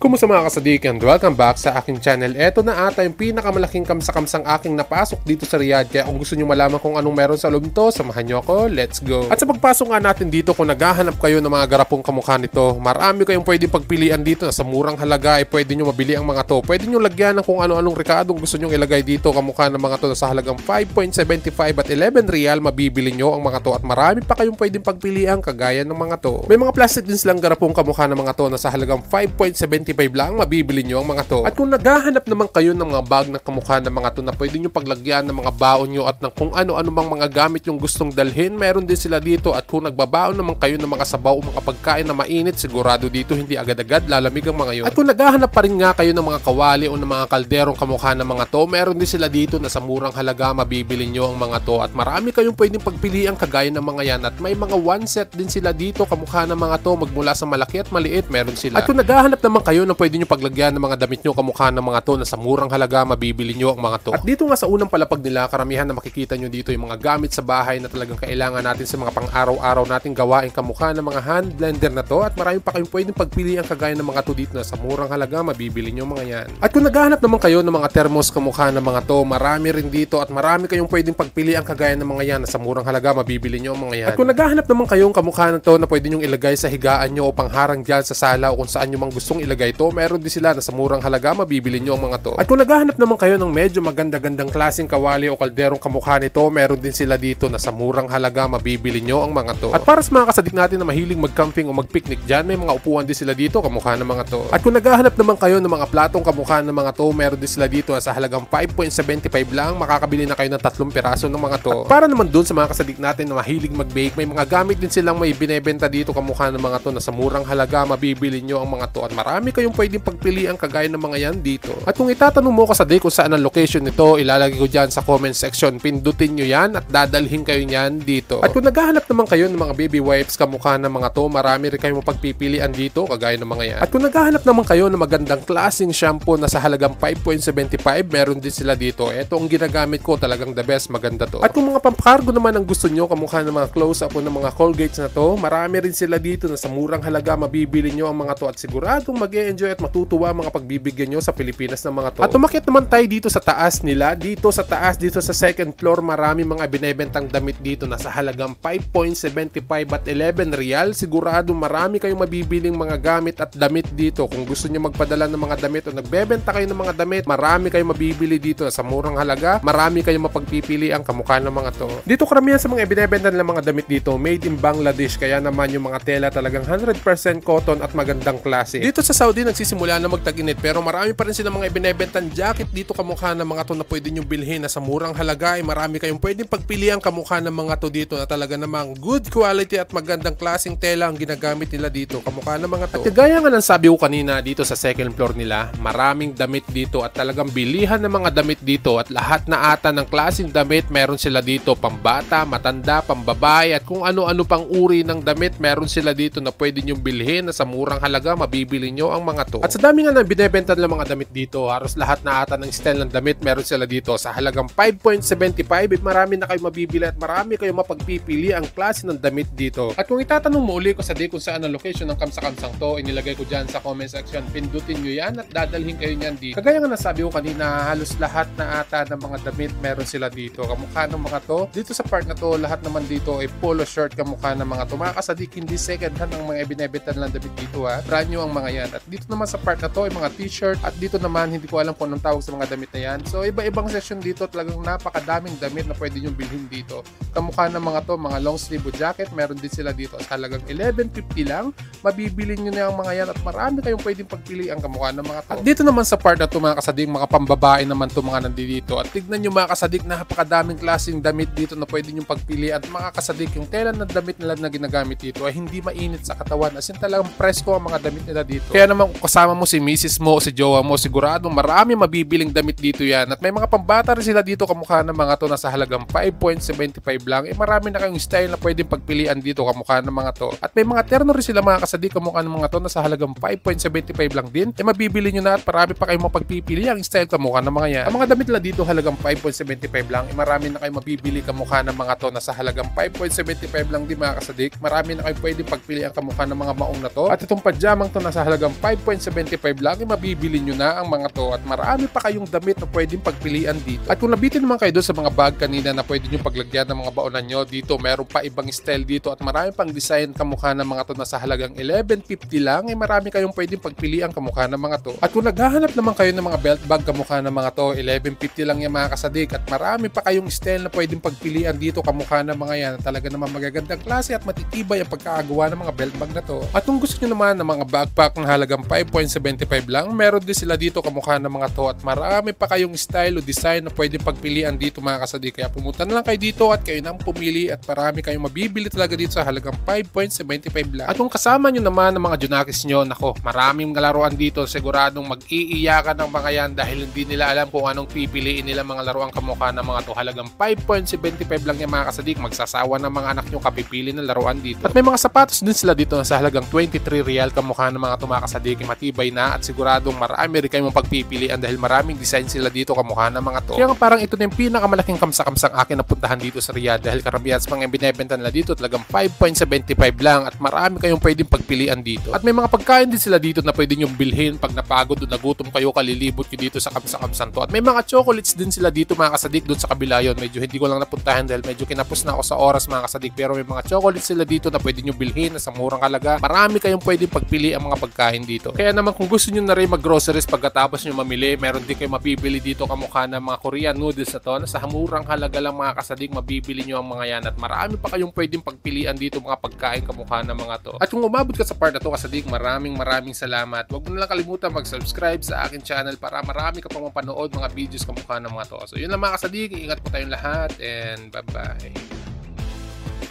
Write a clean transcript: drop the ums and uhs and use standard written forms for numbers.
Kumusta mga kasadik and welcome back sa aking channel. Eto na ata yung pinakamalaking kamsa-kamsang aking napasok dito sa Riyadh. Kaya kung gusto nyo malaman kung anong meron sa loob nito, samahan nyo ako, let's go. At sa pagpasok nga natin dito, kung naghahanap kayo ng mga garapong kamukha nito, marami kayong pwedeng pagpilian dito na sa murang halaga ay pwede nyo mabili ang mga to. Pwede nyo lagyan ng kung ano-anong rekadong gusto nyo ilagay dito. Kamukha ng mga to na sa halagang 5.75 at 11 riyal mabibili nyo ang mga to. At marami pa kayong pwedeng pagpilian kagaya ng mga to. May mga plastic din silang garapong kamukha ng mga to na sa halagang 5.75 lang mabibili nyo ang mga to. At kung naghahanap naman kayo ng mga bag na kamukha ng mga to na pwede nyo paglagyan ng mga baon nyo at ng kung ano-ano bang mga gamit yung gustong dalhin, meron din sila dito. At kung nagbabaon naman kayo ng mga sabaw o mga pagkain na mainit, sigurado dito hindi agad-agad lalamig ang mga yun. At kung naghahanap pa rin nga kayo ng mga kawali o ng mga kalderong kamukha ng mga to, meron din sila dito na sa murang halaga mabibili nyo ang mga to. At marami kayong pwedeng pagpilian kagaya ng mga yan. At may mga one set din sila dito kamukha ng mga to, magmula sa malaki at maliit, meron sila. At kung naghahanap naman kayo ng pwede nyo paglagyan ng mga damit nyo kamukha ng mga to na sa murang halaga mabibili nyo ang mga to. At dito nga sa unang palapag nila, karamihan na makikita nyo dito yung mga gamit sa bahay na talagang kailangan natin sa mga pang-araw-araw nating gawain kamukha ng mga hand blender na to. At marami pa kayong pwedeng pagpilian kagaya ng mga to dito na sa murang halaga mabibili nyo mga yan. At kung naghahanap naman kayo ng mga thermos kamukha ng mga to, marami rin dito at marami kayong pwedeng pagpilian kagaya ng mga yan na sa murang halaga mabibili nyo ang mga yan. At kung naghahanap naman kayong kamukha na to na pwede nyo ilagay sa higaan nyo o pangharang dyan sa sala o kung saan nyo mang gustong ilagay to, meron din sila na sa murang halaga mabibili nyo ang mga to. At kung naghahanap naman kayo ng medyo maganda-gandang klaseng kawali o kalderong kamukha nito, meron din sila dito na sa murang halaga mabibili nyo ang mga to. At para sa mga kasadik natin na mahilig mag-camping o mag-picnic dyan, may mga upuan din sila dito kamukha ng mga to. At kung naghahanap naman kayo ng mga platong kamukha ng mga to, meron din sila dito na sa halagang 5.75 lang, makakabili na kayo ng 3 piraso ng mga to. At para naman dun sa mga kasadik natin na mahilig mag-bake, may mga gamit din silang may binebenta dito kamukha ng mga to na sa murang halaga mabibili nyo ang mga to. At marami kayong pwedeng pagpilian kagaya ng mga yan dito. At kung itatanong mo kasadik kung saan ang location nito, ilalagay ko dyan sa comment section. Pindutin nyo yan at dadalhin kayo nyan dito. At kung naghahanap naman kayo ng mga baby wipes kamukha ng mga to, marami rin kayong mapagpipilian dito kagaya ng mga yan. At kung naghahanap naman kayo ng magandang klaseng shampoo na sa halagang 5.75, meron din sila dito. Ito ang ginagamit ko, talagang the best, maganda to. At kung mga pamkargo naman ang gusto nyo kamukha ng mga close-up o ng mga Colgates na to, marami rin sila dito na sa murang halaga mabibili nyo ang mga to at siguradong mag-e-enjoy at matutuwa mga pagbibigyan nyo sa Pilipinas ng mga to. At umakyat naman tayo dito sa taas nila. Dito sa taas, dito sa second floor, marami mga binebentang damit dito na sa halagang 5.75 at 11 riyal. Sigurado marami kayong mabibiling mga gamit at damit dito. Kung gusto nyo magpadala ng mga damit o nagbebenta kayo ng mga damit, marami kayong mabibili dito na sa murang halaga. Marami kayong mapagpipili ang kamukha ng mga to. Dito karamihan sa mga binebenta ng mga damit dito, made in Bangladesh. Kaya naman yung mga tela talagang 100% cotton at magandang klase. Dito sa Saudi, nagsisimula na magtag-init pero marami pa rin silang mga ibinebentang jacket dito kamukha ng mga to na pwede nyo bilhin na sa murang halaga. Ay marami kayong pwedeng pagpilian kamukha ng mga to dito na talaga namang good quality at magandang klaseng tela ang ginagamit nila dito kamukha ng mga to. At kagaya nga ng sabi ko kanina, dito sa second floor nila, maraming damit dito at talagang bilihan ng mga damit dito at lahat na ata ng klaseng damit meron sila dito, pambata, matanda, pambabae at kung ano-ano pang uri ng damit meron sila dito na pwede nyo bilhin na sa murang halaga mabibili nyo ang mga to. At sa dami nga ng binebenta ng mga damit dito, halos lahat na ata ng style ng damit meron sila dito sa halagang 5.75. Marami na kayo mabibili at marami kayo mapagpipili ang klase ng damit dito. At kung itatanong mo uli ko sa kung saan ang location ng kamsa-kamsang to, inilagay ko dyan sa comment section. Pindutin nyo yan at dadalhin kayo nyan dito. Kagaya nga nasabi ko kanina, halos lahat na ata ng mga damit meron sila dito. Kamukha ng mga to. Dito sa part na to, lahat naman dito ay polo shirt kamukha ng mga to. Mga kasadik, hindi second hand ang mga binebenta ng damit dito ha. Brand new ang mga yan. At dito naman sa part na to ay mga t-shirt at dito naman hindi ko alam kung anong tawag sa mga damit na yan. So iba-ibang section dito, talagang napakadaming damit na pwede nyo bilhin dito. Kamukha ng mga to, mga long sleeve jacket, meron din sila dito sa halagang 11.50 lang. Mabibili nyo na yung mga yan at marami kayong pwedeng pagpili ang kamukha ng mga to. At dito naman sa part na to mga kasadik, mga pambabae naman to mga nandito. At tignan nyo mga kasadik, napakadaming klaseng damit dito na pwede nyo pagpili. At mga kasadik, yung tela ng damit nila na ginagamit dito ay hindi mainit sa katawan. As in talagang presko ang mga damit nila dito. Kaya naman kung kasama mo si misis mo, si jowa mo, siguradong marami mabibiling damit dito yan. At may mga pambata rin sila dito kamukha ng mga to na sa halagang 5.75 lang. Marami na kayong style na pwedeng pagpilian dito kamukha ng mga to. At may mga terno rin sila mga kasadik kamukha ng mga to na sa halagang 5.75 lang din. Mabibili nyo na at marami pa kayong mapagpipili ang style kamukha ng mga yan. Ang mga damit nila dito halagang 5.75 lang. Marami na kayong mabibili kamukha ng mga to na sa halagang 5.75 lang din mga kasadik. Marami na kayong pwedeng pagpili ang kamukha ng mga maong na to. At itong pajamang to na sa halagang 5 5.75 lang ay mabibili nyo na ang mga to at marami pa kayong damit na pwedeng pagpilian dito. At kung nabitin naman kayo doon sa mga bag kanina na pwede nyo paglagyan ng mga baonan nyo, dito meron pa ibang style dito at marami pang design kamukha ng mga to na sa halagang 11.50 lang ay marami kayong pwedeng pagpilian kamukha ng mga to. At kung naghahanap naman kayo ng mga belt bag kamukha ng mga to, 11.50 lang yan mga kasadik at marami pa kayong style na pwedeng pagpilian dito kamukha ng mga yan. Talaga naman magagandang klase at matitibay ang pagkakagawa ng mga belt bag na to. At kung gusto nyo naman ng mga backpack ng halagang 5.75 lang, meron din sila dito kamukha ng mga to at marami pa kayong style o design na pwedeng pagpilian dito mga kasadik. Kaya pumunta na lang kayo dito at kayo nang pumili at marami kayong mabibili talaga dito sa halagang 5.75 lang. At kung kasama nyo naman ng mga junakis nyo, nako, maraming laruan dito, siguradong mag-iiyakan ng mga yan dahil hindi nila alam kung anong pipiliin nila mga laruan kamukha ng mga to. Halagang 5.75 lang yan mga kasadik, magsasawa ng mga anak nyo kapipili ng laruan dito. At may mga sapatos din sila dito sa halagang 23 real kamukha ng mga to mga kasadik, matibay na at siguradong marami rin kayong pagpipilian dahil maraming design sila dito kamukha ng mga to. Kaya nga parang ito na yung pinakamalaking kamsa-kamsang akin na puntahan dito sa Riyadh dahil karamihan sa mga binebenta nila dito talagang 5.75 lang at marami kayong pwedeng pagpilian dito. At may mga pagkain din sila dito na pwede nyong bilhin pag napagod o nagutom kayo, kalilibot nyo dito sa kamsa-kamsan to. At may mga chocolates din sila dito mga kasadik doon sa kabila yon. Medyo hindi ko lang napuntahan dahil medyo kinapos na ako sa oras mga kasadik, pero may mga chocolates sila dito na pwede nyo bilhin na sa murang halaga. Marami kayong pwedeng pagpili ang mga pagkain dito. Kaya naman kung gusto nyo na rin mag-groceries pagkatapos nyo mamili, meron din kayo mabibili dito kamukha ng mga Korean noodles na to na sa murang halaga lang mga kasadik, mabibili nyo ang mga yan at marami pa kayong pwedeng pagpilian dito mga pagkain kamukha ng mga to. At kung umabot ka sa part na to kasadik, maraming salamat. Huwag mo na lang kalimutan mag-subscribe sa akin channel para marami ka pang mapanood mga videos kamukha ng mga to. So yun lang mga kasadik, ingat po tayong lahat and bye bye.